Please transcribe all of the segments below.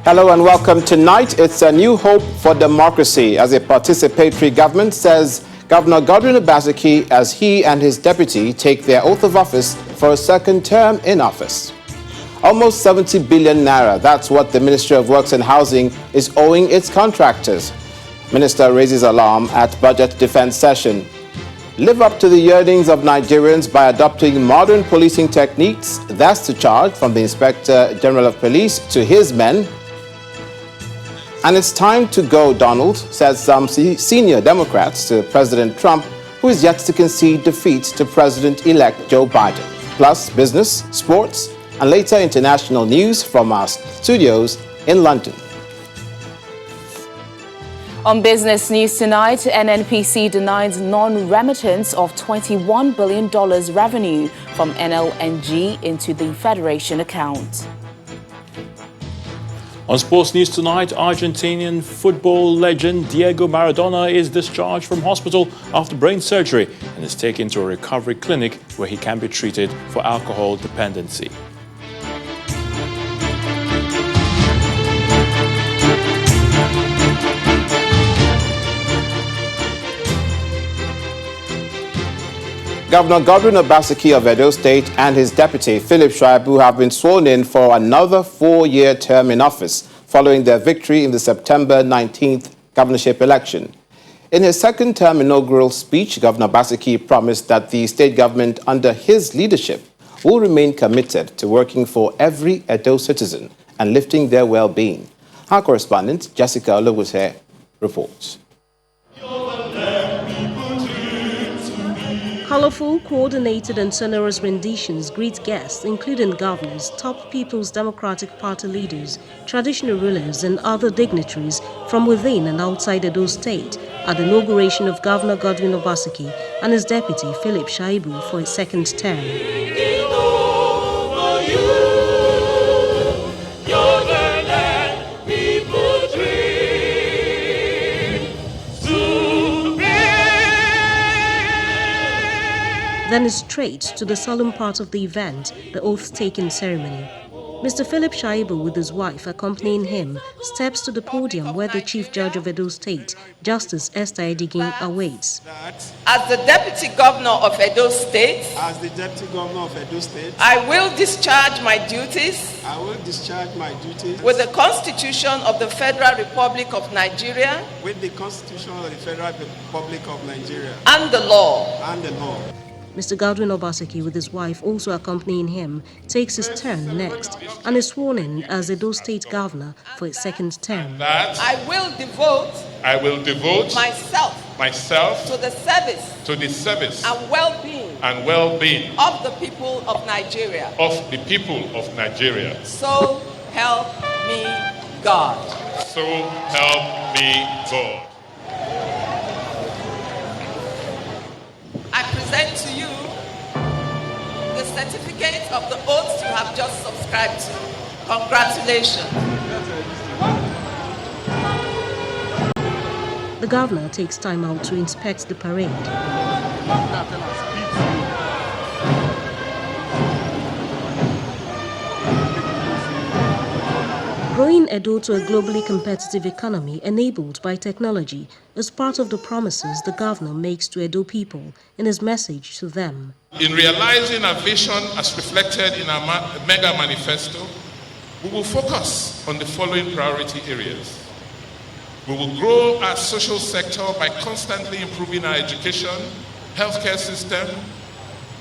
Hello and welcome. Tonight, it's a new hope for democracy as a participatory government, says Governor Godwin Obaseki, as he and his deputy take their oath of office for a second term in office. Almost 70 billion naira, that's what the Ministry of Works and Housing is owing its contractors. Minister raises alarm at budget defense session. Live up to the yearnings of Nigerians by adopting modern policing techniques. That's the charge from the Inspector General of Police to his men. And it's time to go, Donald, says some senior Democrats to President Trump, who is yet to concede defeat to President-elect Joe Biden. Plus business, sports, and later international news from our studios in London. On business news tonight, NNPC denies non-remittance of $21 billion revenue from NLNG into the Federation account. On sports news tonight, Argentinian football legend Diego Maradona is discharged from hospital after brain surgery and is taken to a recovery clinic where he can be treated for alcohol dependency. Governor Godwin Obaseki of Edo State and his deputy, Philip Shaibu, have been sworn in for another 4-year term in office following their victory in the September 19th governorship election. In his second term inaugural speech, Governor Obaseki promised that the state government under his leadership will remain committed to working for every Edo citizen and lifting their well-being. Our correspondent, Jessica Oluguse, reports. Colorful, coordinated and sonorous renditions greet guests, including governors, top People's Democratic Party leaders, traditional rulers and other dignitaries from within and outside Edo State at the inauguration of Governor Godwin Obaseki and his deputy Philip Shaibu for his second term. Then straight to the solemn part of the event, the oath-taking ceremony. Mr. Philip Shaibu, with his wife accompanying him, steps to the podium where the Chief Judge of Edo State, Justice Esther Edigin, awaits. As the Deputy Governor of Edo State, I will discharge my duties with the Constitution of the Federal Republic of Nigeria and the law. Mr. Godwin Obaseki, with his wife also accompanying him, takes his turn next and is sworn in as Edo State Governor for his second term. I will devote myself to the service and well-being of the people of Nigeria. So help me God. I present to you the certificate of the oaths you have just subscribed to. Congratulations. The governor takes time out to inspect the parade. Growing Edo to a globally competitive economy enabled by technology is part of the promises the governor makes to Edo people in his message to them. In realizing our vision as reflected in our mega manifesto, we will focus on the following priority areas. We will grow our social sector by constantly improving our education, healthcare system,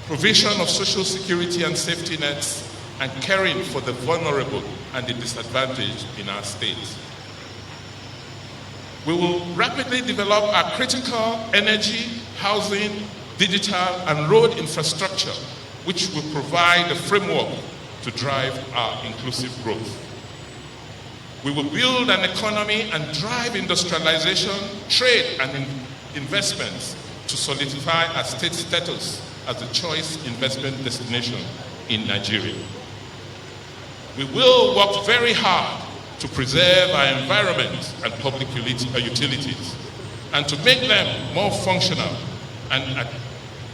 provision of social security and safety nets, and caring for the vulnerable and the disadvantaged in our state. We will rapidly develop our critical energy, housing, digital, and road infrastructure, which will provide a framework to drive our inclusive growth. We will build an economy and drive industrialization, trade, and investments to solidify our state status as a choice investment destination in Nigeria. We will work very hard to preserve our environment and public utilities and to make them more functional and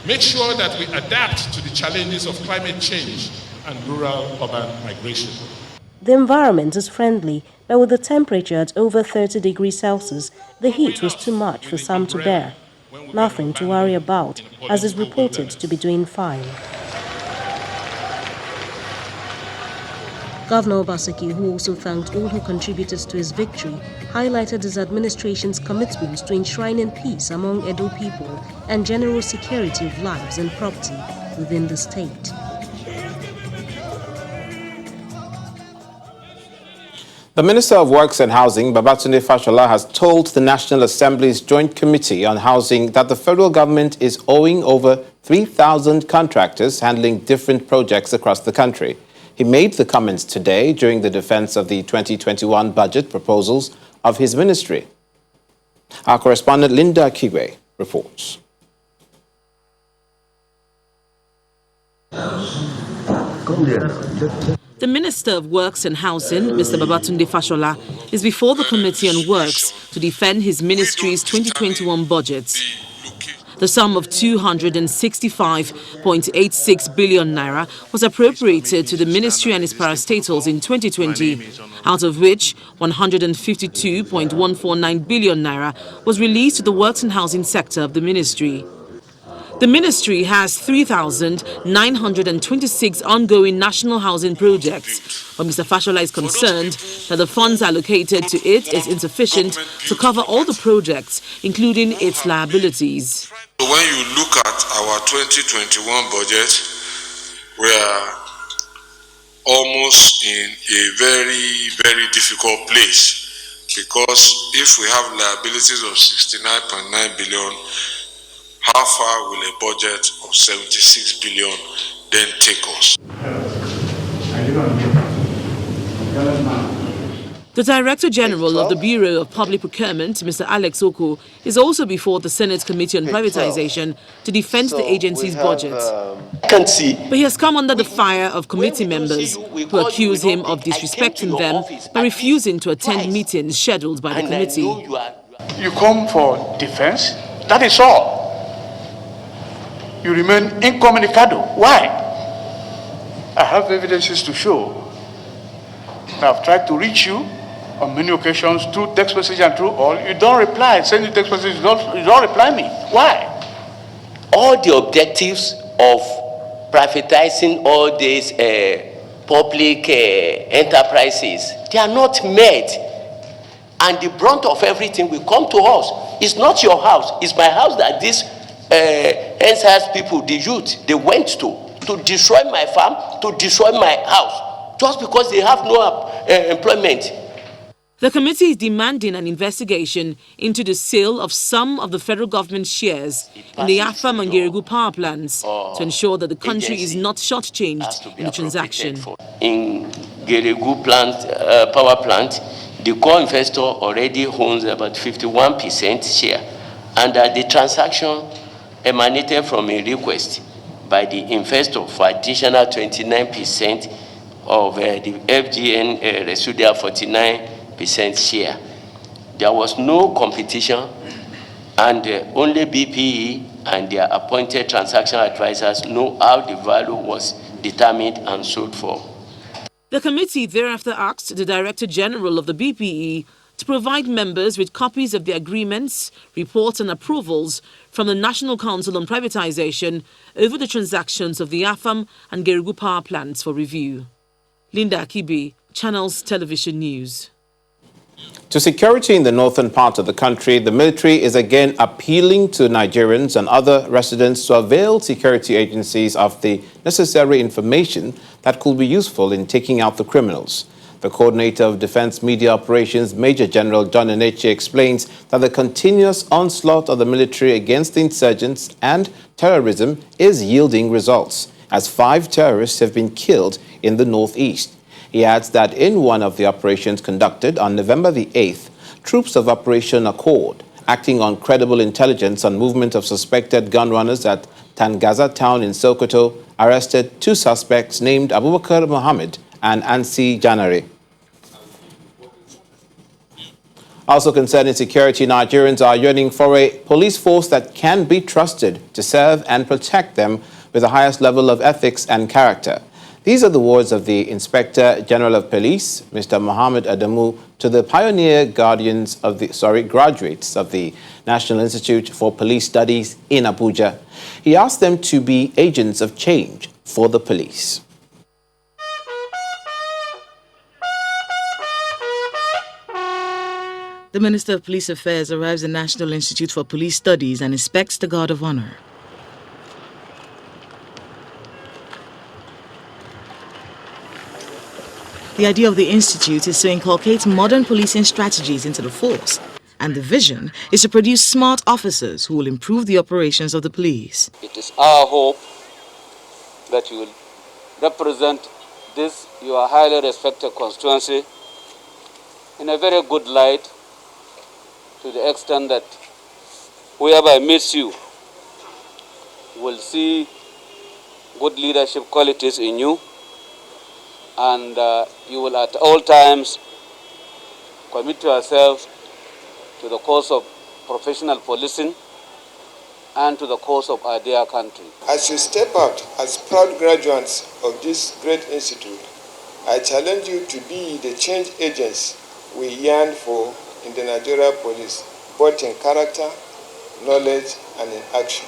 make sure that we adapt to the challenges of climate change and rural-urban migration. The environment is friendly but with the temperature at over 30 degrees Celsius, the heat was too much for some to bear. Nothing to worry about, as is reported to be doing fine. Governor Obaseki, who also thanked all who contributed to his victory, highlighted his administration's commitment to enshrining peace among Edo people and general security of lives and property within the state. The Minister of Works and Housing, Babatunde Fashola, has told the National Assembly's Joint Committee on Housing that the federal government is owing over 3,000 contractors handling different projects across the country. He made the comments today during the defense of the 2021 budget proposals of his ministry. Our correspondent Linda Kigwe reports. The Minister of Works and Housing, Mr. Babatunde Fashola, is before the Committee on Works to defend his ministry's 2021 budget. The sum of 265.86 billion naira was appropriated to the ministry and its parastatals in 2020, out of which 152.149 billion naira was released to the works and housing sector of the ministry. The ministry has 3,926 ongoing national housing projects, but Mr. Fashola is concerned that the funds allocated to it is insufficient to cover all the projects, including its liabilities. When you look at our 2021 budget, we are almost in a very, very difficult place, because if we have liabilities of 69.9 billion, how far will a budget of 76 billion then take us? The Director General of the Bureau of Public Procurement, Mr. Alex Oko, is also before the Senate Committee on Privatization to defend the agency's budget. But he has come under the fire of committee members who accuse him of disrespecting them by refusing to attend meetings scheduled by the committee. You come for defense, that is all. You remain incommunicado. Why? I have evidences to show. I've tried to reach you on many occasions through text message and through all. You don't reply. Send you text message, you don't reply me. Why? All the objectives of privatizing all these public enterprises, they are not met. And the brunt of everything will come to us. It's not your house. It's my house that these NSAS people, the youth, they went to destroy my farm, to destroy my house, just because they have no employment. The committee is demanding an investigation into the sale of some of the federal government shares in the Afam and Geregu power plants to ensure that the country is not shortchanged in the transaction. In Geregu power plant, the core investor already owns about 51% share, and the transaction emanated from a request by the investor for additional 29% of the FGN residual 49% share. There was no competition, and only BPE and their appointed transaction advisors know how the value was determined and sold for. The committee thereafter asked the Director General of the BPE to provide members with copies of the agreements, reports and approvals from the National Council on Privatization over the transactions of the Afam and Geregu power plants for review. Linda Akibi, Channels Television News. To security in the northern part of the country, the military is again appealing to Nigerians and other residents to avail security agencies of the necessary information that could be useful in taking out the criminals. The coordinator of Defense Media Operations, Major General John Eneche, explains that the continuous onslaught of the military against the insurgents and terrorism is yielding results, as 5 terrorists have been killed in the northeast. He adds that in one of the operations conducted on November the 8th, troops of Operation Accord, acting on credible intelligence on movement of suspected gun runners at Tangaza town in Sokoto, arrested 2 suspects named Abubakar Mohammed and Ansi Janari. Also concerning security, Nigerians are yearning for a police force that can be trusted to serve and protect them with the highest level of ethics and character. These are the words of the Inspector General of Police, Mr. Mohammed Adamu, to the pioneer graduates of the National Institute for Police Studies in Abuja. He asked them to be agents of change for the police. The Minister of Police Affairs arrives at the National Institute for Police Studies and inspects the Guard of Honor. The idea of the Institute is to inculcate modern policing strategies into the force, and the vision is to produce smart officers who will improve the operations of the police. It is our hope that you will represent this, your highly respected constituency, in a very good light, to the extent that whoever meets you will see good leadership qualities in you, and you will at all times commit yourself to the cause of professional policing and to the cause of our dear country. As you step out as proud graduates of this great institute, I challenge you to be the change agents we yearn for in the Nigeria police, both in character, knowledge, and in action.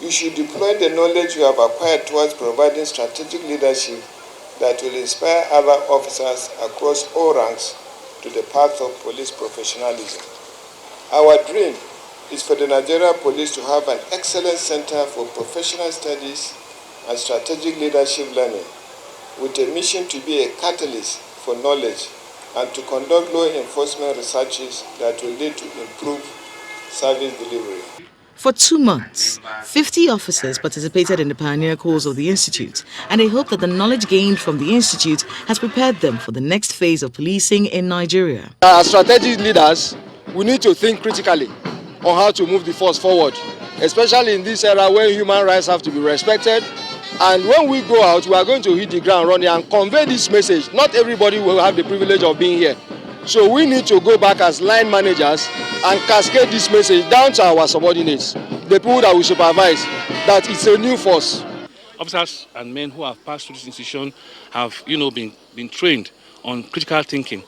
You should deploy the knowledge you have acquired towards providing strategic leadership that will inspire other officers across all ranks to the path of police professionalism. Our dream is for the Nigeria police to have an excellent center for professional studies and strategic leadership learning, with a mission to be a catalyst for knowledge and to conduct law enforcement researches that will lead to improved service delivery. For 2 months, 50 officers participated in the pioneer course of the Institute, and they hope that the knowledge gained from the Institute has prepared them for the next phase of policing in Nigeria. As strategic leaders, we need to think critically on how to move the force forward, especially in this era where human rights have to be respected. And when we go out, we are going to hit the ground running and convey this message. Not everybody will have the privilege of being here. So we need to go back as line managers and cascade this message down to our subordinates, the people that we supervise, that it's a new force. Officers and men who have passed through this institution have, been trained on critical thinking.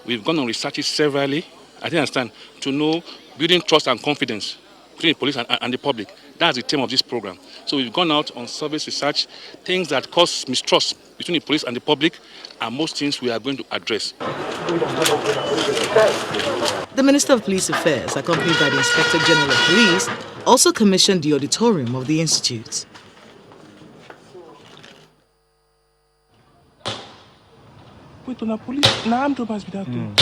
We've gone on researches severally, I think understand, to know building trust and confidence between the police and the public. That's the theme of this program. So we've gone out on service research, things that cause mistrust between the police and the public, and most things we are going to address. The Minister of Police Affairs, accompanied by the Inspector General of Police, also commissioned the auditorium of the Institute. Wait, on a police? Nah, I'm doing that too.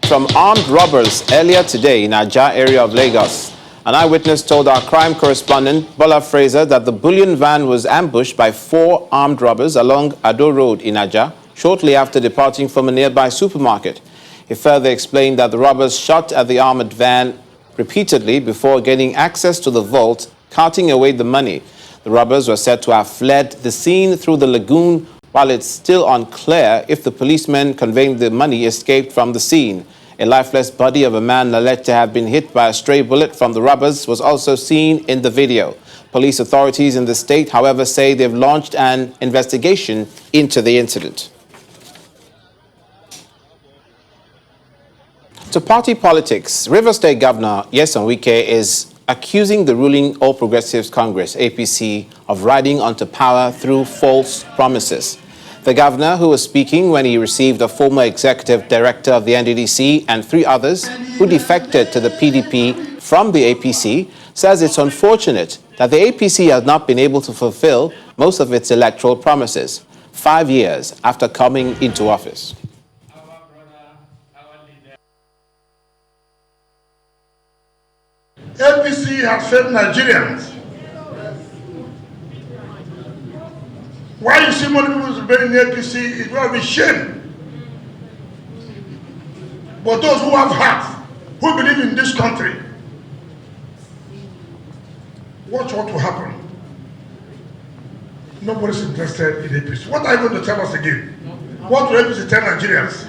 From armed robbers earlier today in Ajah area of Lagos. An eyewitness told our crime correspondent, Bola Fraser, that the Bullion van was ambushed by 4 armed robbers along Ado Road in Ajah shortly after departing from a nearby supermarket. He further explained that the robbers shot at the armored van repeatedly before gaining access to the vault, carting away the money. The robbers were said to have fled the scene through the lagoon, while it's still unclear if the policemen conveying the money escaped from the scene. A lifeless body of a man alleged to have been hit by a stray bullet from the robbers was also seen in the video. Police authorities in the state, however, say they've launched an investigation into the incident. To party politics, River State Governor Nyesom Wike is accusing the ruling All Progressives Congress, APC, of riding onto power through false promises. The governor, who was speaking when he received a former executive director of the NDDC and 3 others who defected to the PDP from the APC, says it's unfortunate that the APC has not been able to fulfill most of its electoral promises 5 years after coming into office. APC has failed Nigerians. Why you see many people rebelling in the APC, it will be shame. But those who have heart, who believe in this country, watch what will happen. Nobody's interested in APC. What are you going to tell us again? What will APC tell Nigerians?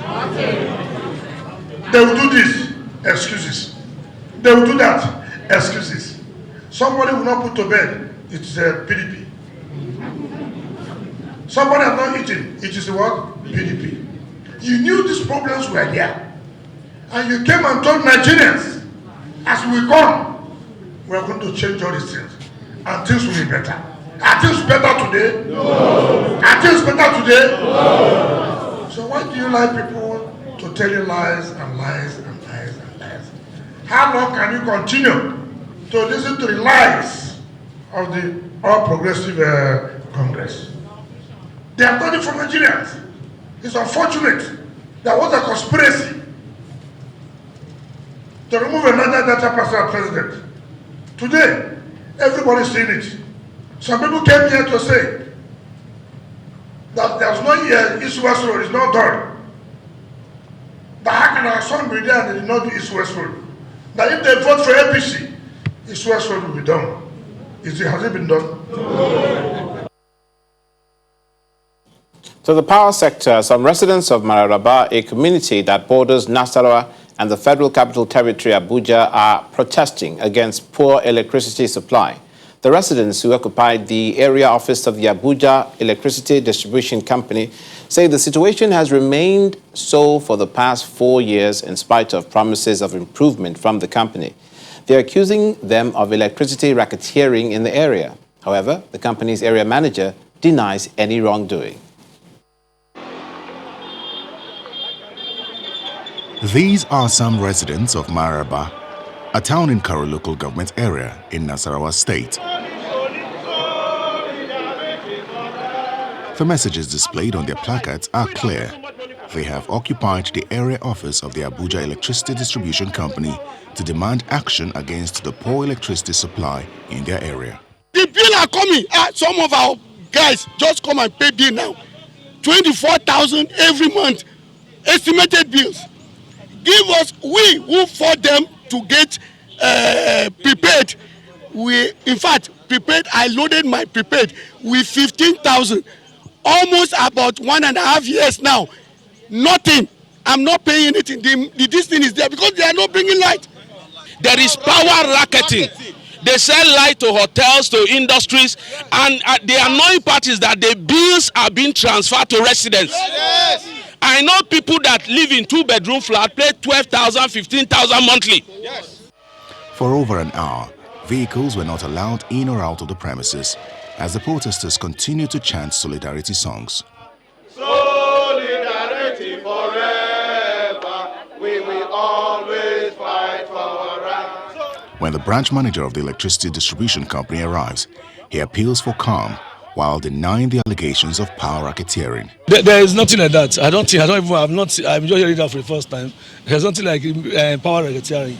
They will do this. Excuses. They will do that. Excuses. Somebody will not put to bed. It's PDP. Somebody has not eaten. It is what? PDP. You knew these problems were there. And you came and told Nigerians, as we come, we are going to change all these things. And things will be better. Are things better today? No. Are things better today? No. So why do you like people to tell you lies and lies and lies and lies? How long can you continue to listen to the lies of the All Progressive Congress? They have done it for Nigerians. It's unfortunate. There was a conspiracy to remove another data person president. Today, everybody's seeing it. Some people came here to say that there's no East-West road, it's not done. That how can our son be there and they did not do East-West road? That if they vote for APC, East-West road will be done. Has it been done? No. To the power sector, some residents of Mararaba, a community that borders Nasarawa and the Federal Capital Territory, Abuja, are protesting against poor electricity supply. The residents who occupied the area office of the Abuja Electricity Distribution Company say the situation has remained so for the past 4 years in spite of promises of improvement from the company. They're accusing them of electricity racketeering in the area. However, the company's area manager denies any wrongdoing. These are some residents of Mararaba, a town in Karo local government area in Nasarawa State. The messages displayed on their placards are clear. They have occupied the area office of the Abuja Electricity Distribution Company to demand action against the poor electricity supply in their area. The bill are coming. Some of our guys just come and pay bill now. 24,000 every month. Estimated bills. Give us, we who for them to get prepaid. In fact, prepaid, I loaded my prepaid with 15,000. Almost about 1.5 years now. Nothing. I'm not paying anything. This thing is there because they are not bringing light. There is power racketing. They sell light to hotels, to industries, and the annoying part is that the bills are being transferred to residents. Yes. I know people that live in 2-bedroom flat pay 12,000, 15,000 monthly. Yes. For over an hour, vehicles were not allowed in or out of the premises as the protesters continued to chant solidarity songs. Solidarity forever, we will always fight for our rights. When the branch manager of the electricity distribution company arrives, he appeals for calm while denying the allegations of power racketeering. There is nothing like that. I'm just hearing that for the first time. There's nothing like power racketeering.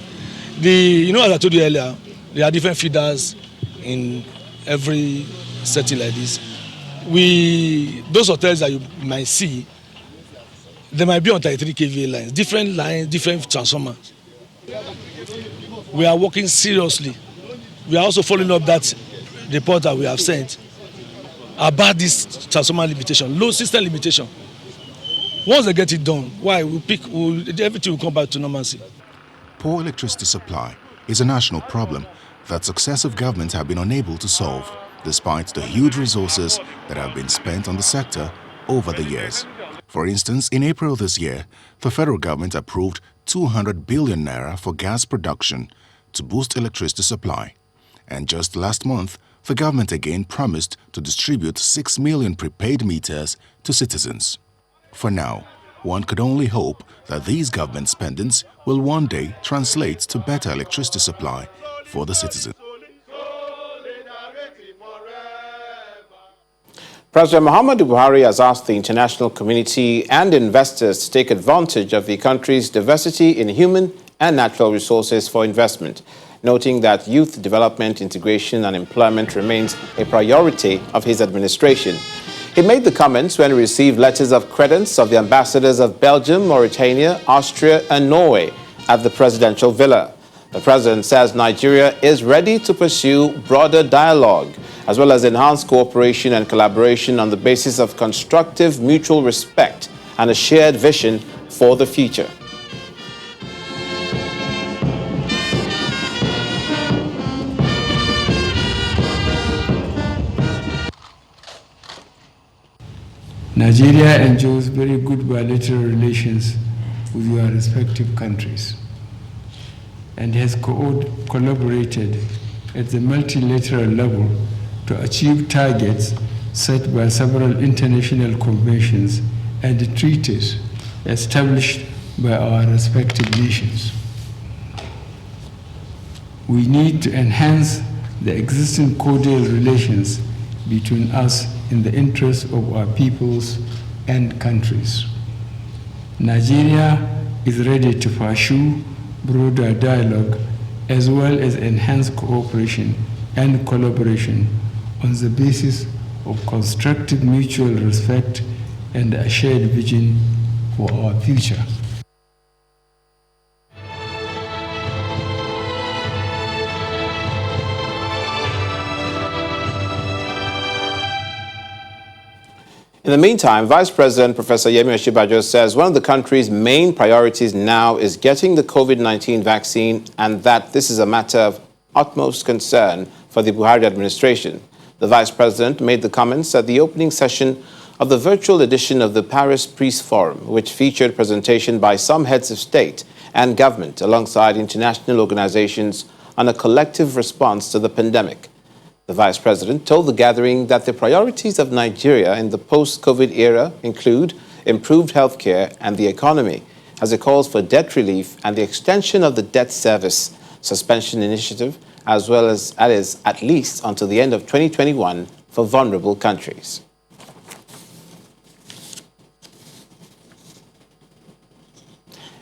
As I told you earlier, there are different feeders in every setting like this. Those hotels that you might see, they might be on 33 kVA lines, different transformers. We are working seriously. We are also following up that report that we have sent about this transformer limitation, load system limitation. Once they get it done, everything will come back to normalcy. Poor electricity supply is a national problem that successive governments have been unable to solve, despite the huge resources that have been spent on the sector over the years. For instance, in April this year, the federal government approved 200 billion naira for gas production to boost electricity supply. And just last month, the government again promised to distribute 6 million prepaid meters to citizens. For now, one could only hope that these government spendings will one day translate to better electricity supply for the citizens. President Muhammadu Buhari has asked the international community and investors to take advantage of the country's diversity in human and natural resources for investment, noting that youth development, integration and employment remains a priority of his administration. He made the comments when he received letters of credence of the ambassadors of Belgium, Mauritania, Austria and Norway at the presidential villa. The president says Nigeria is ready to pursue broader dialogue, as well as enhanced cooperation and collaboration on the basis of constructive mutual respect and a shared vision for the future. Nigeria enjoys very good bilateral relations with your respective countries and has collaborated at the multilateral level to achieve targets set by several international conventions and treaties established by our respective nations. We need to enhance the existing cordial relations between us in the interest of our peoples and countries. Nigeria is ready to pursue broader dialogue as well as enhance cooperation and collaboration on the basis of constructive mutual respect and a shared vision for our future. In the meantime, Vice President Professor Yemi Osinbajo says one of the country's main priorities now is getting the COVID-19 vaccine, and that this is a matter of utmost concern for the Buhari administration. The Vice President made the comments at the opening session of the virtual edition of the Paris Peace Forum, which featured presentation by some heads of state and government alongside international organizations on a collective response to the pandemic. The Vice President told the gathering that the priorities of Nigeria in the post-COVID era include improved healthcare and the economy, as it calls for debt relief and the extension of the debt service suspension initiative, as well as at least until the end of 2021 for vulnerable countries.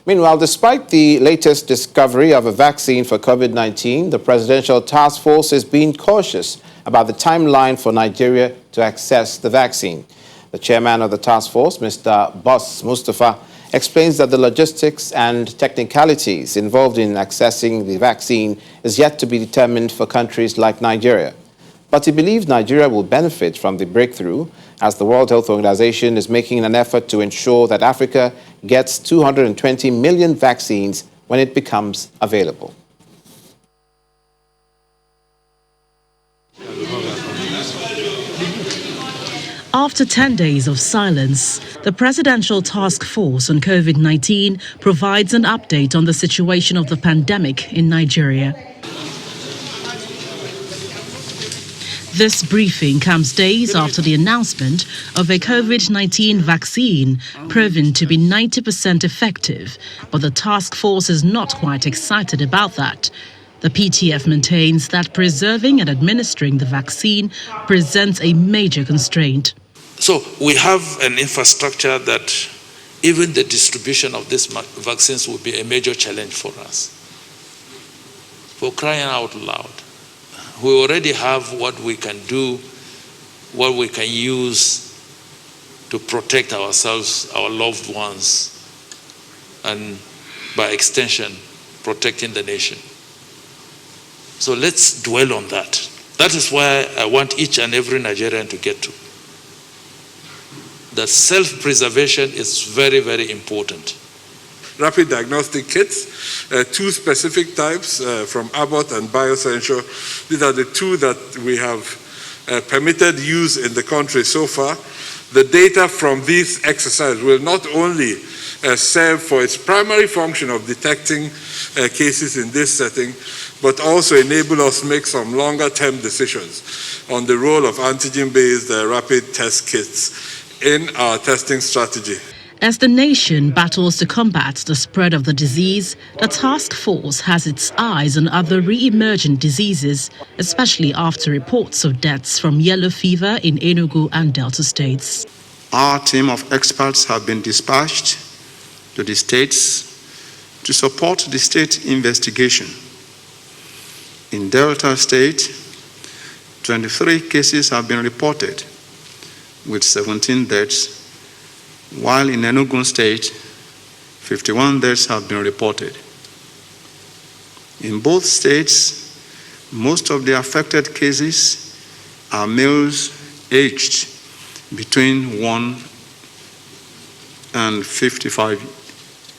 Meanwhile, despite the latest discovery of a vaccine for COVID-19, the Presidential Task Force is being cautious about the timeline for Nigeria to access the vaccine. The chairman of the task force, Mr. Boss Mustafa, explains that the logistics and technicalities involved in accessing the vaccine is yet to be determined for countries like Nigeria. But he believes Nigeria will benefit from the breakthrough, as the World Health Organization is making an effort to ensure that Africa gets 220 million vaccines when it becomes available. After 10 days of silence, the Presidential Task Force on COVID-19 provides an update on the situation of the pandemic in Nigeria. This briefing comes days after the announcement of a COVID-19 vaccine proven to be 90% effective, but the task force is not quite excited about that. The PTF maintains that preserving and administering the vaccine presents a major constraint. So we have an infrastructure that even the distribution of these vaccines will be a major challenge for us. For crying out loud. We already have what we can do, what we can use to protect ourselves, our loved ones, and by extension, protecting the nation. So let's dwell on that. That is why I want each and every Nigerian to get to. That self-preservation is very, very important. Rapid diagnostic kits, two specific types from Abbott and Biosensure. These are the two that we have permitted use in the country so far. The data from these exercises will not only serve for its primary function of detecting cases in this setting, but also enable us to make some longer-term decisions on the role of antigen-based rapid test kits in our testing strategy. As the nation battles to combat the spread of the disease, the task force has its eyes on other re-emergent diseases, especially after reports of deaths from yellow fever in Enugu and Delta states. Our team of experts have been dispatched to the states to support the state investigation. In Delta State, 23 cases have been reported, with 17 deaths, while in Enugu State, 51 deaths have been reported. In both states, most of the affected cases are males aged between 1 and 55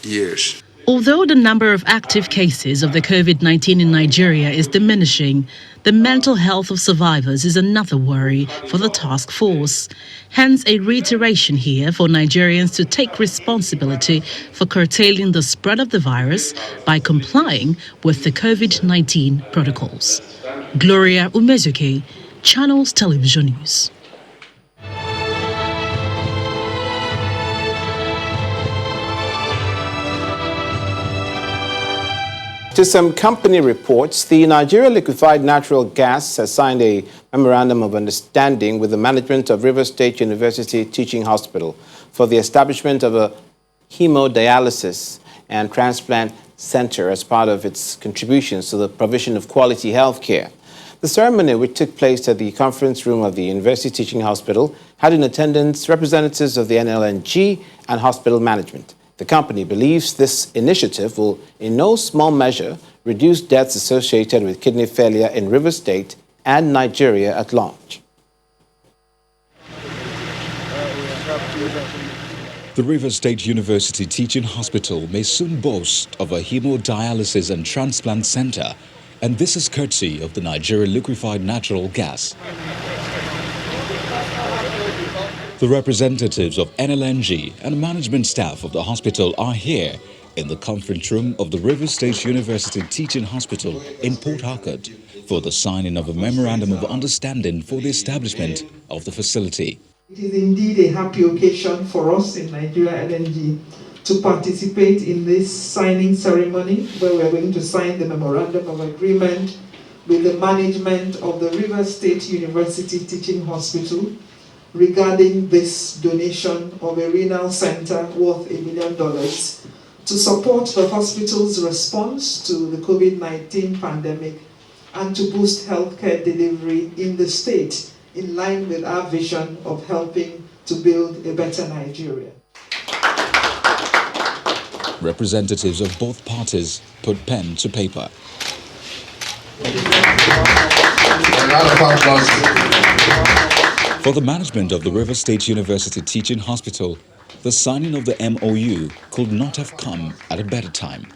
years. Although the number of active cases of the COVID-19 in Nigeria is diminishing, The mental health of survivors is another worry for the task force. Hence, a reiteration here for Nigerians to take responsibility for curtailing the spread of the virus by complying with the COVID-19 protocols. Gloria Umezuke, Channels Television News. To some company reports, the Nigeria Liquefied Natural Gas has signed a memorandum of understanding with the management of River State University Teaching Hospital for the establishment of a hemodialysis and transplant center as part of its contributions to the provision of quality health care. The ceremony, which took place at the conference room of the University Teaching Hospital, had in attendance representatives of the NLNG and hospital management. The company believes this initiative will, in no small measure, reduce deaths associated with kidney failure in River State and Nigeria at large. The River State University Teaching Hospital may soon boast of a hemodialysis and transplant center, and this is courtesy of the Nigeria Liquefied Natural Gas. The representatives of NLNG and management staff of the hospital are here in the conference room of the River State University Teaching Hospital in Port Harcourt for the signing of a memorandum of understanding for the establishment of the facility. It is indeed a happy occasion for us in Nigeria LNG to participate in this signing ceremony where we are going to sign the memorandum of agreement with the management of the River State University Teaching Hospital regarding this donation of a renal center worth $1 million to support the hospital's response to the COVID-19 pandemic and to boost healthcare delivery in the state in line with our vision of helping to build a better Nigeria. Representatives of both parties put pen to paper. For the management of the River State University Teaching Hospital, the signing of the MOU could not have come at a better time.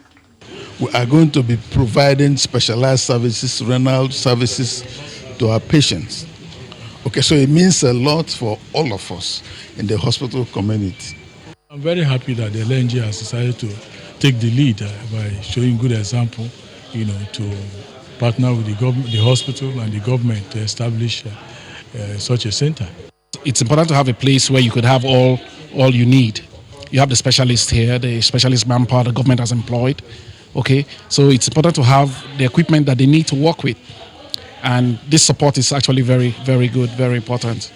We are going to be providing specialized services, renal services to our patients. Okay, so it means a lot for all of us in the hospital community. I'm very happy that the LNG has decided to take the lead by showing good example, to partner with the hospital and the government to establish such a center. It's important to have a place where you could have all you need. You have the specialists here, the specialist manpower the government has employed. Okay, so it's important to have the equipment that they need to work with. And this support is actually very, very good, very important.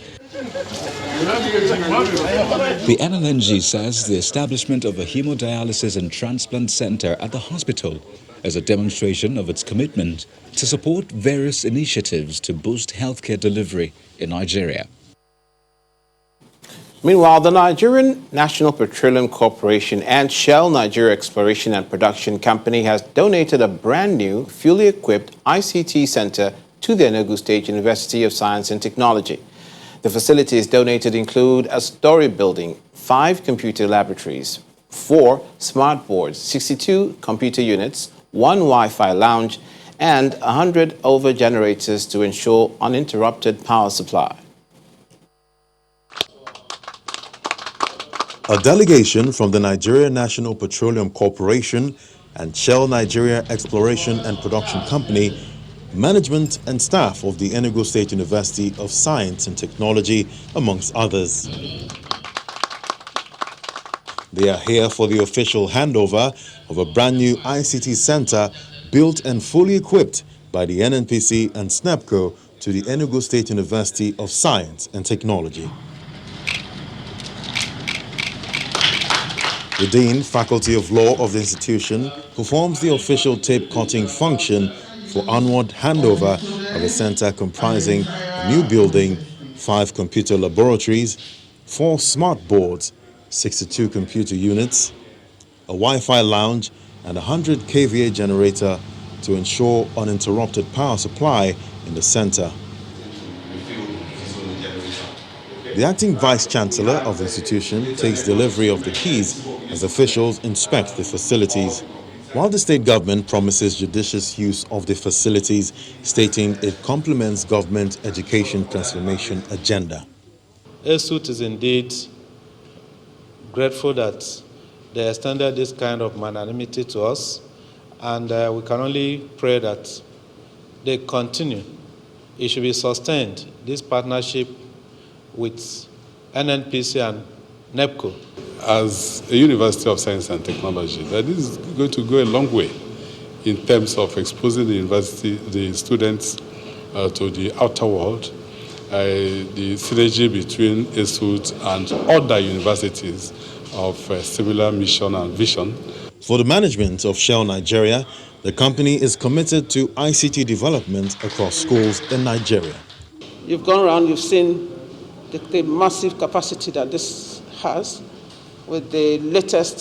The NLNG says the establishment of a hemodialysis and transplant center at the hospital is a demonstration of its commitment to support various initiatives to boost healthcare delivery in Nigeria. Meanwhile, the Nigerian National Petroleum Corporation and Shell Nigeria Exploration and Production Company has donated a brand new, fully equipped ICT center to the Edo State University of Science and Technology. The facilities donated include a story building, 5 computer laboratories, 4 smart boards, 62 computer units, 1 Wi-Fi lounge, and 100 over generators to ensure uninterrupted power supply. A delegation from the Nigeria National Petroleum Corporation and Shell Nigeria Exploration and Production Company, management and staff of the Edo State University of Science and Technology, amongst others. They are here for the official handover of a brand new ICT center built and fully equipped by the NNPC and SNEPCO to the Edo State University of Science and Technology. The Dean, Faculty of Law of the institution, performs the official tape cutting function for onward handover of a center comprising a new building, 5 computer laboratories, 4 smart boards, 62 computer units, a Wi-Fi lounge, and a 100 kVA generator to ensure uninterrupted power supply in the center. The acting Vice-Chancellor of the institution takes delivery of the keys as officials inspect the facilities. while the state government promises judicious use of the facilities, stating it complements government education transformation agenda. ESUT is indeed grateful that they extended this kind of magnanimity to us, and we can only pray that they continue. It should be sustained, this partnership with NNPC and NEPCO. As a University of Science and Technology, that is going to go a long way in terms of exposing the students to the outer world, the synergy between ESUT and other universities of similar mission and vision. For the management of Shell Nigeria, the company is committed to ICT development across schools in Nigeria. You've gone around, you've seen the massive capacity that this has with the latest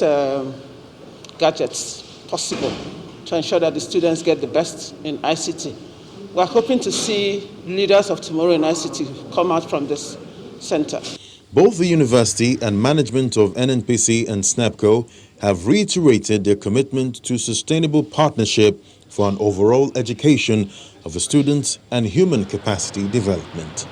gadgets possible to ensure that the students get the best in ICT. We're hoping to see leaders of tomorrow in ICT come out from this center. Both the university and management of NNPC and SNEPCO have reiterated their commitment to sustainable partnership for an overall education of the students and human capacity development.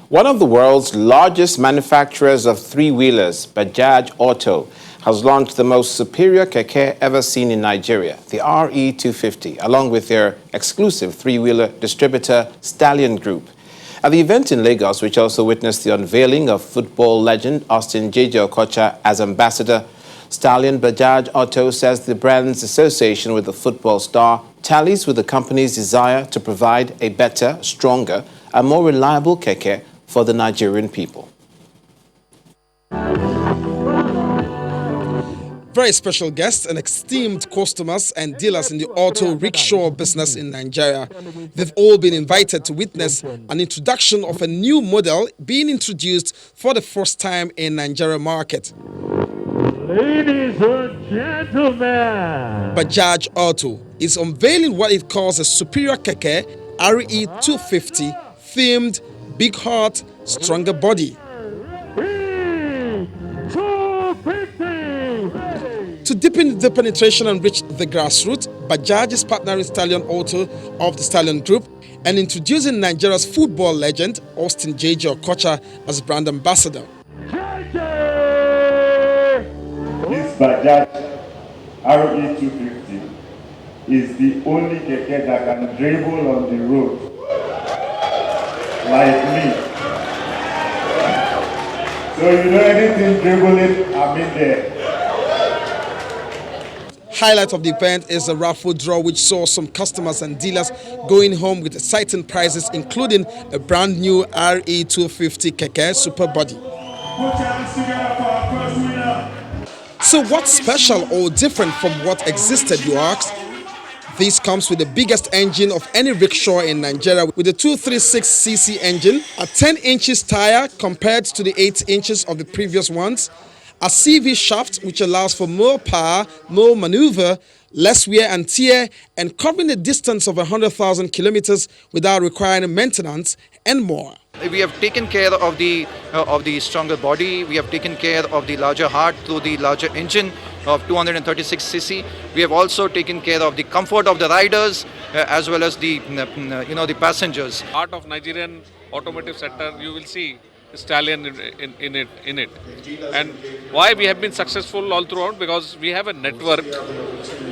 One of the world's largest manufacturers of three-wheelers, Bajaj Auto, has launched the most superior keke ever seen in Nigeria, the RE250, along with their exclusive three-wheeler distributor, Stallion Group. At the event in Lagos, which also witnessed the unveiling of football legend Austin J.J. Okocha as ambassador, Stallion Bajaj Auto says the brand's association with the football star tallies with the company's desire to provide a better, stronger, and more reliable keke for the Nigerian people. Very special guests and esteemed customers and dealers in the auto rickshaw business in Nigeria. They've all been invited to witness an introduction of a new model being introduced for the first time in Nigeria market. Ladies and gentlemen, Bajaj Auto is unveiling what it calls a superior keke RE250 themed big heart, stronger body. To deepen the penetration and reach the grassroots, Bajaj is partnering Stallion Auto of the Stallion Group and introducing Nigeria's football legend Austin J.J. Okocha as brand ambassador. This Bajaj RE250 is the only keke that can dribble on the road like me. So you know anything dribbling, I'm in there. Highlight of the event is a raffle draw which saw some customers and dealers going home with exciting prizes, including a brand new RE250 keke super body. So what's special or different from what existed, you ask? This comes with the biggest engine of any rickshaw in Nigeria with a 236cc engine, a 10 inches tire compared to the 8 inches of the previous ones, a CV shaft which allows for more power, more maneuver, less wear and tear, and covering a distance of 100,000 kilometers without requiring maintenance and more. We have taken care of the stronger body. We have taken care of the larger heart through the larger engine of 236cc. We have also taken care of the comfort of the riders as well as the the passengers. Part of Nigerian automotive sector, you will see Stallion in it. And why we have been successful all throughout? Because we have a network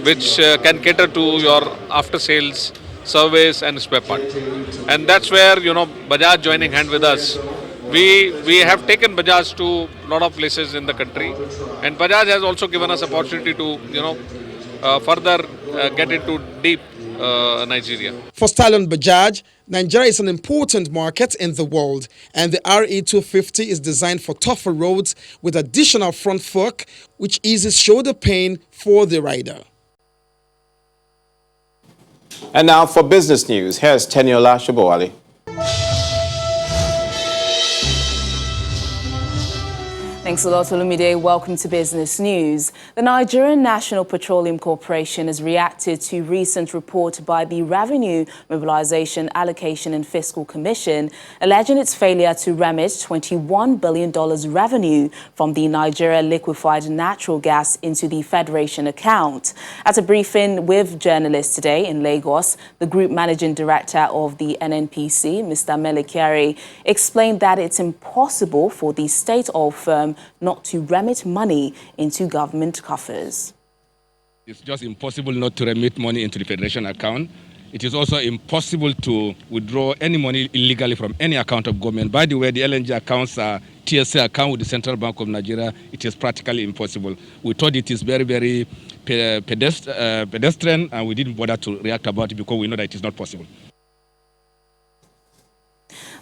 which can cater to your after sales service and spare part, and that's where Bajaj joining hand with us. We have taken Bajaj to a lot of places in the country, and Bajaj has also given us opportunity to further get into deep Nigeria. For Stallion Bajaj, Nigeria is an important market in the world, and the RE250 is designed for tougher roads with additional front fork, which eases shoulder pain for the rider. And now for business news, here's Teniola Shobowale. Thanks a lot, Olumide. Welcome to Business News. The Nigerian National Petroleum Corporation has reacted to recent report by the Revenue Mobilization, Allocation and Fiscal Commission, alleging its failure to remit $21 billion revenue from the Nigeria liquefied natural gas into the Federation account. At a briefing with journalists today in Lagos, the Group Managing Director of the NNPC, Mr. Melekiare, explained that it's impossible for the state or firm not to remit money into government coffers. It's just impossible not to remit money into the Federation account. It is also impossible to withdraw any money illegally from any account of government. By the way, the LNG accounts are TSA account with the Central Bank of Nigeria. It is practically impossible. We thought it is very, very pedestrian, and we didn't bother to react about it because we know that it is not possible.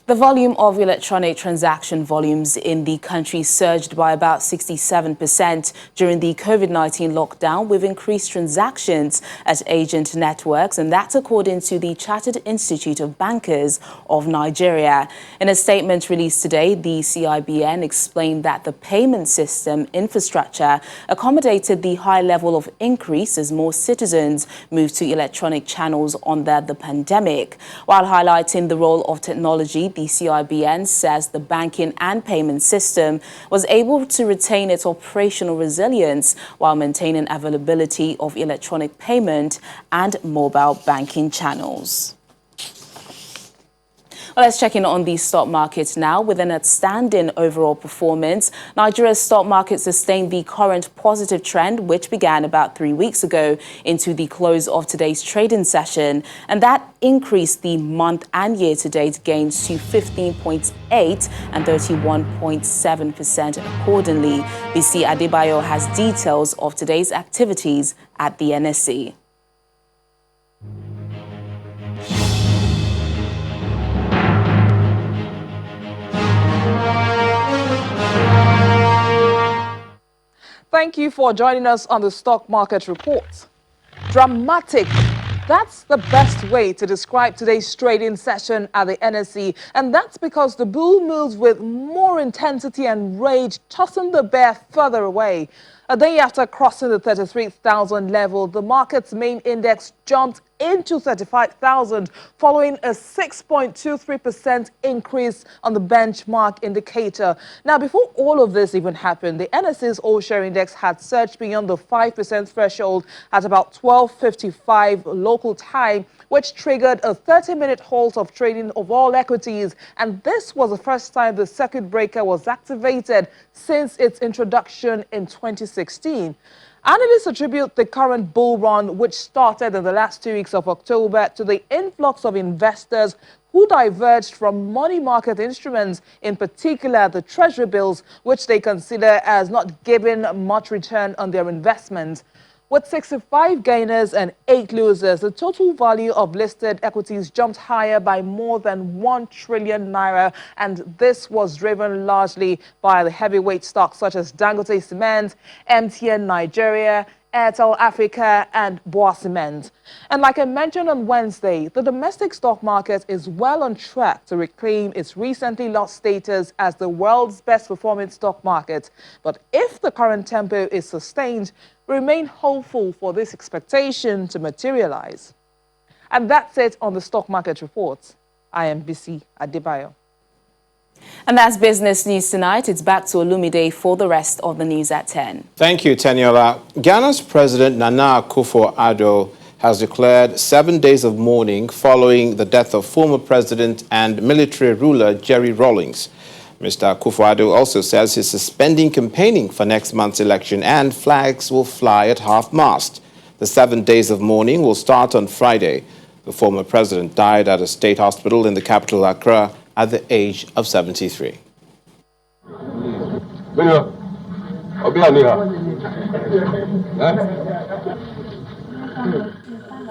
The volume of electronic transaction volumes in the country surged by about 67% during the COVID-19 lockdown, with increased transactions at agent networks, and that's according to the Chartered Institute of Bankers of Nigeria. In a statement released today, the CIBN explained that the payment system infrastructure accommodated the high level of increase as more citizens moved to electronic channels under the pandemic. While highlighting the role of technology, the CIBN says the banking and payment system was able to retain its operational resilience while maintaining availability of electronic payment and mobile banking channels. Well, let's check in on the stock markets now. With an outstanding overall performance, Nigeria's stock market sustained the current positive trend, which began about 3 weeks ago, into the close of today's trading session. And that increased the month and year-to-date gains to 15.8% and 31.7% accordingly. BC Adebayo has details of today's activities at the NSE. Thank you for joining us on the Stock Market Report. Dramatic. That's the best way to describe today's trading session at the NSE, and that's because the bull moves with more intensity and rage, tossing the bear further away. A day after crossing the 33,000 level, the market's main index jumped into 35,000, following a 6.23% increase on the benchmark indicator. Now, before all of this even happened, the NSE's all-share index had surged beyond the 5% threshold at about 12:55 local time, which triggered a 30-minute halt of trading of all equities. And this was the first time the circuit breaker was activated since its introduction in 2016. Analysts attribute the current bull run, which started in the last 2 weeks of October, to the influx of investors who diverged from money market instruments, in particular the treasury bills, which they consider as not giving much return on their investments. With 65 gainers and 8 losers, the total value of listed equities jumped higher by more than 1 trillion naira, and this was driven largely by the heavyweight stocks such as Dangote Cement, MTN Nigeria, Airtel Africa and Boa Cement. And like I mentioned on Wednesday, the domestic stock market is well on track to reclaim its recently lost status as the world's best performing stock market. But if the current tempo is sustained, remain hopeful for this expectation to materialize. And that's it on the Stock Market Report. I am BC Adebayo. And that's Business News tonight. It's back to Olumide for the rest of the news at 10. Thank you, Teniola. Ghana's President Nana Akufo-Addo has declared 7 days of mourning following the death of former president and military ruler Jerry Rawlings. Mr. Akufo-Addo also says he's suspending campaigning for next month's election and flags will fly at half-mast. The 7 days of mourning will start on Friday. The former president died at a state hospital in the capital, Accra, at the age of 73.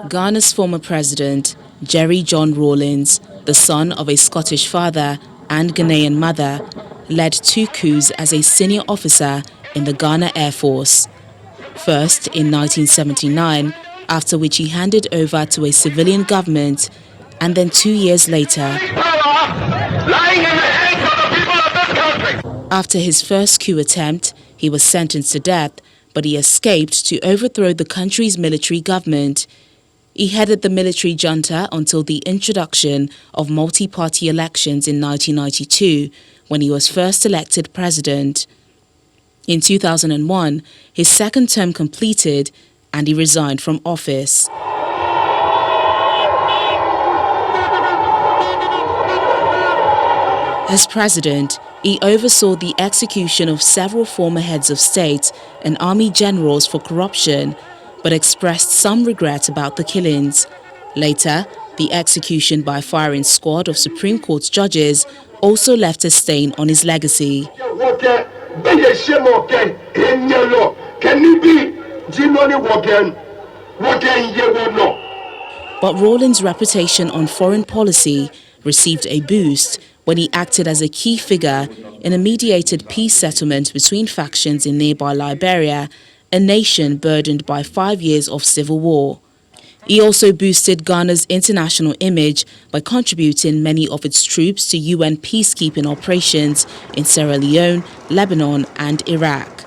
Ghana's former president, Jerry John Rawlings, the son of a Scottish father and Ghanaian mother, led 2 coups as a senior officer in the Ghana Air Force. First in 1979, after which he handed over to a civilian government, and then 2 years later, After his first coup attempt, he was sentenced to death, but he escaped to overthrow the country's military government. He headed the military junta until the introduction of multi-party elections in 1992, when he was first elected president. In 2001, his second term completed and he resigned from office. As president, he oversaw the execution of several former heads of state and army generals for corruption, but expressed some regret about the killings. Later, the execution by firing squad of Supreme Court judges also left a stain on his legacy. But Rawlings' reputation on foreign policy received a boost when he acted as a key figure in a mediated peace settlement between factions in nearby Liberia, a nation burdened by 5 years of civil war. He also boosted Ghana's international image by contributing many of its troops to UN peacekeeping operations in Sierra Leone, Lebanon and Iraq.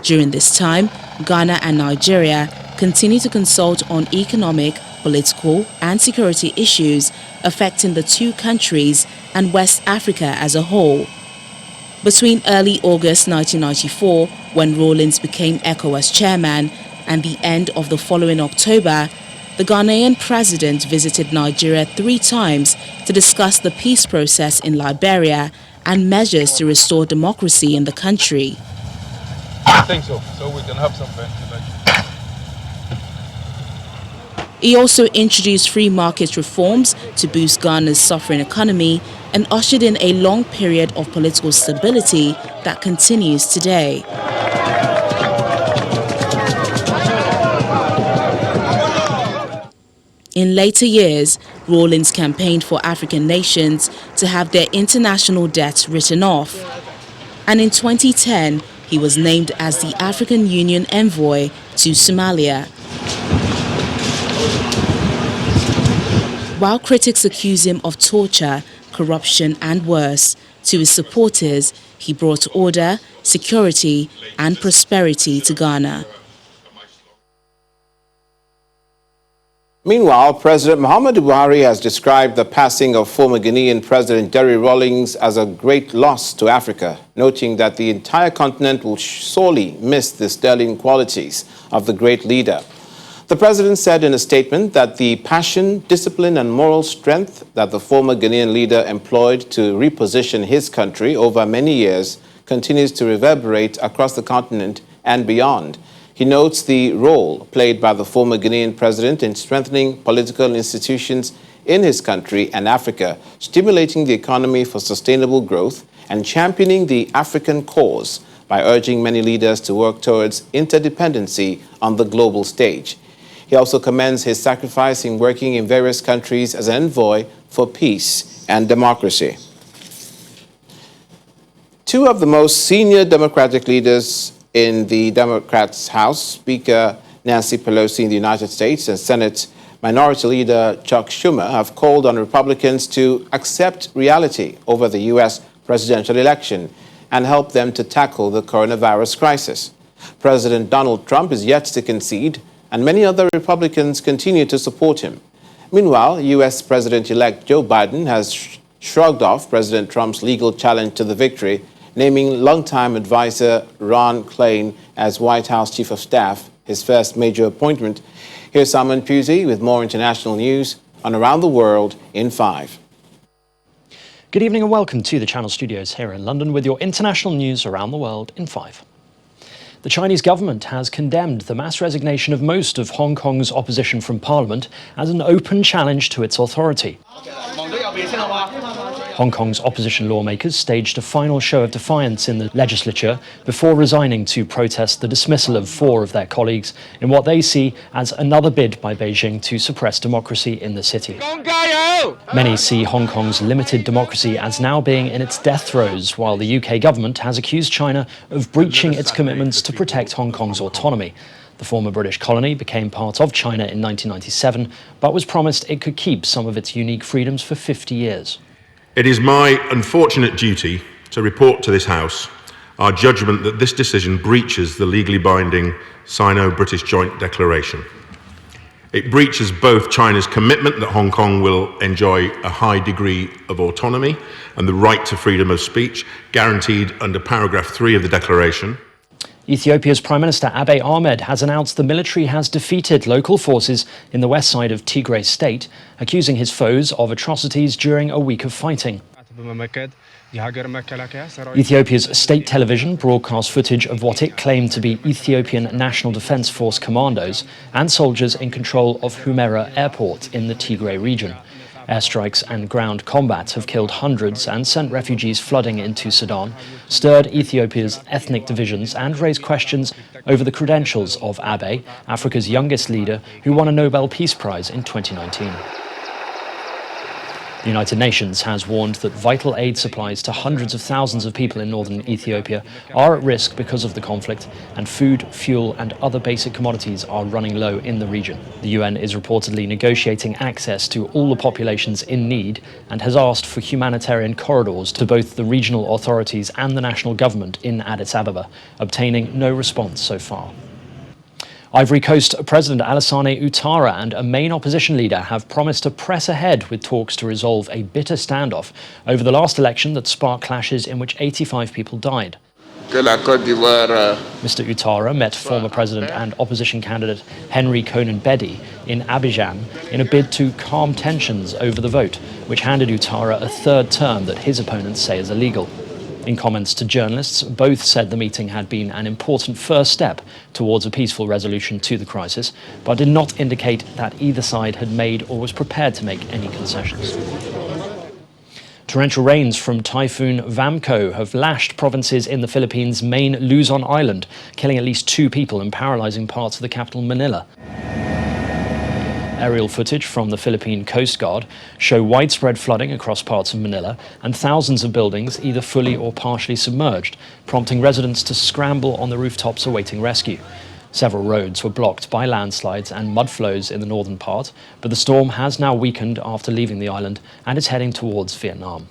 During this time, Ghana and Nigeria continue to consult on economic, political and security issues affecting the two countries and West Africa as a whole. Between early August 1994, when Rawlings became ECOWAS chairman, and the end of the following October, the Ghanaian president visited Nigeria 3 times to discuss the peace process in Liberia and measures to restore democracy in the country. I think so. So we can have some ventilation. He also introduced free market reforms to boost Ghana's suffering economy and ushered in a long period of political stability that continues today. In later years, Rawlings campaigned for African nations to have their international debts written off. And in 2010, he was named as the African Union envoy to Somalia. While critics accuse him of torture, corruption and worse, to his supporters, he brought order, security and prosperity to Ghana. Meanwhile, President Muhammadu Buhari has described the passing of former Ghanaian President Jerry Rawlings as a great loss to Africa, noting that the entire continent will sorely miss the sterling qualities of the great leader. The president said in a statement that the passion, discipline and moral strength that the former Ghanaian leader employed to reposition his country over many years continues to reverberate across the continent and beyond. He notes the role played by the former Ghanaian president in strengthening political institutions in his country and Africa, stimulating the economy for sustainable growth, and championing the African cause by urging many leaders to work towards interdependency on the global stage. He also commends his sacrifice in working in various countries as an envoy for peace and democracy. 2 of the most senior Democratic leaders in the Democrats' House, Speaker Nancy Pelosi in the United States and Senate Minority Leader Chuck Schumer, have called on Republicans to accept reality over the U.S. presidential election and help them to tackle the coronavirus crisis. President Donald Trump is yet to concede, and many other Republicans continue to support him. Meanwhile, U.S. President-elect Joe Biden has shrugged off President Trump's legal challenge to the victory, naming longtime advisor Ron Klain as White House Chief of Staff, his first major appointment. Here's Simon Pusey with more international news on Around the World in 5. Good evening and welcome to the Channel Studios here in London with your international news around the world in 5. The Chinese government has condemned the mass resignation of most of Hong Kong's opposition from Parliament as an open challenge to its authority. Hong Kong's opposition lawmakers staged a final show of defiance in the legislature before resigning to protest the dismissal of 4 of their colleagues in what they see as another bid by Beijing to suppress democracy in the city. Many see Hong Kong's limited democracy as now being in its death throes, while the UK government has accused China of breaching its commitments to protect Hong Kong's autonomy. The former British colony became part of China in 1997, but was promised it could keep some of its unique freedoms for 50 years. It is my unfortunate duty to report to this House our judgment that this decision breaches the legally binding Sino-British Joint Declaration. It breaches both China's commitment that Hong Kong will enjoy a high degree of autonomy and the right to freedom of speech guaranteed under paragraph 3 of the declaration. Ethiopia's Prime Minister Abiy Ahmed has announced the military has defeated local forces in the west side of Tigray state, accusing his foes of atrocities during a week of fighting. Ethiopia's state television broadcast footage of what it claimed to be Ethiopian National Defense Force commandos and soldiers in control of Humera Airport in the Tigray region. Airstrikes and ground combat have killed hundreds and sent refugees flooding into Sudan, stirred Ethiopia's ethnic divisions and raised questions over the credentials of Abiy, Africa's youngest leader who won a Nobel Peace Prize in 2019. The United Nations has warned that vital aid supplies to hundreds of thousands of people in northern Ethiopia are at risk because of the conflict, and food, fuel and other basic commodities are running low in the region. The UN is reportedly negotiating access to all the populations in need and has asked for humanitarian corridors to both the regional authorities and the national government in Addis Ababa, obtaining no response so far. Ivory Coast President Alassane Ouattara and a main opposition leader have promised to press ahead with talks to resolve a bitter standoff over the last election that sparked clashes in which 85 people died. Mr. Ouattara met former president and opposition candidate Henry Konan Bedi in Abidjan in a bid to calm tensions over the vote, which handed Ouattara a third term that his opponents say is illegal. In comments to journalists, both said the meeting had been an important first step towards a peaceful resolution to the crisis, but did not indicate that either side had made or was prepared to make any concessions. Torrential rains from Typhoon Vamco have lashed provinces in the Philippines' main Luzon island, killing at least 2 people and paralyzing parts of the capital, Manila. Aerial footage from the Philippine Coast Guard show widespread flooding across parts of Manila and thousands of buildings either fully or partially submerged, prompting residents to scramble on the rooftops awaiting rescue. Several roads were blocked by landslides and mud flows in the northern part, but the storm has now weakened after leaving the island and is heading towards Vietnam.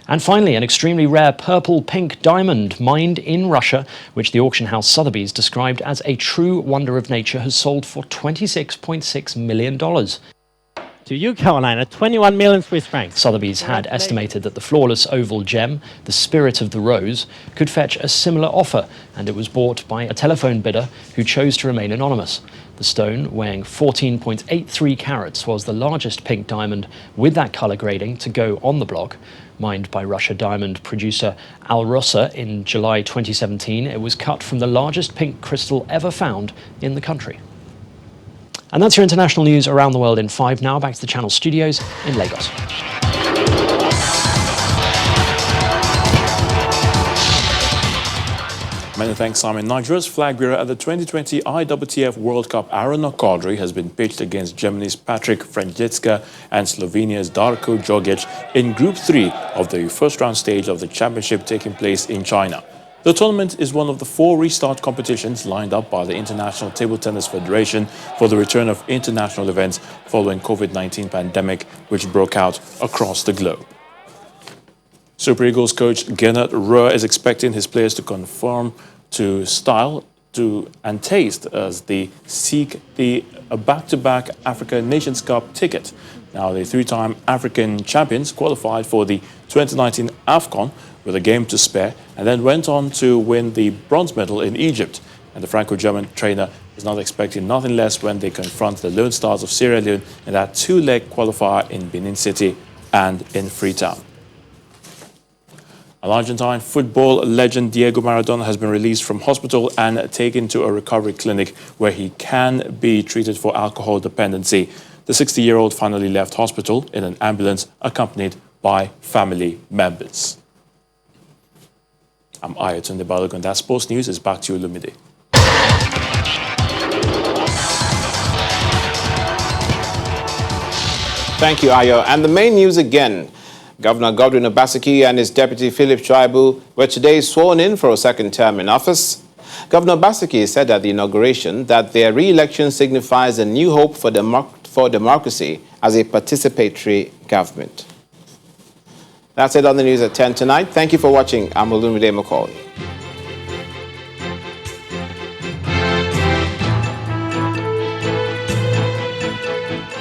And finally, an extremely rare purple-pink diamond mined in Russia, which the auction house Sotheby's described as a true wonder of nature, has sold for $26.6 million. To you, Carolina, 21 million Swiss francs. Sotheby's had estimated that the flawless oval gem, the spirit of the rose, could fetch a similar offer, and it was bought by a telephone bidder who chose to remain anonymous. The stone, weighing 14.83 carats, was the largest pink diamond with that colour grading to go on the block. Mined by Russia diamond producer Alrosa in July 2017, it was cut from the largest pink crystal ever found in the country. And that's your international news around the world in 5. Now back to the Channel studios in Lagos. Many thanks, Simon. Nigeria's flag bearer at the 2020 IWTF World Cup, Aaron Okodri, has been pitched against Germany's Patrick Franjitzka and Slovenia's Darko Djogic in Group 3 of the first-round stage of the championship taking place in China. The tournament is one of the 4 restart competitions lined up by the International Table Tennis Federation for the return of international events following COVID-19 pandemic, which broke out across the globe. Super Eagles coach Gernot Rohr is expecting his players to conform to style and taste as they seek a back-to-back Africa Nations Cup ticket. Now, the 3-time African champions qualified for the 2019 AFCON with a game to spare and then went on to win the bronze medal in Egypt. And the Franco-German trainer is not expecting nothing less when they confront the Lone Stars of Sierra Leone in that 2-leg qualifier in Benin City and in Freetown. Argentine football legend Diego Maradona has been released from hospital and taken to a recovery clinic where he can be treated for alcohol dependency. The 60-year-old finally left hospital in an ambulance accompanied by family members. I'm Ayatunde Balogun. That sports news is back to you, Lumide. Thank you, Ayo. And the main news again. Governor Godwin Obaseki and his deputy Philip Chaibu were today sworn in for a second term in office. Governor Obaseki said at the inauguration that their re-election signifies a new hope for democracy as a participatory government. That's it on the news at 10 tonight. Thank you for watching. I'm Olumide McCauley.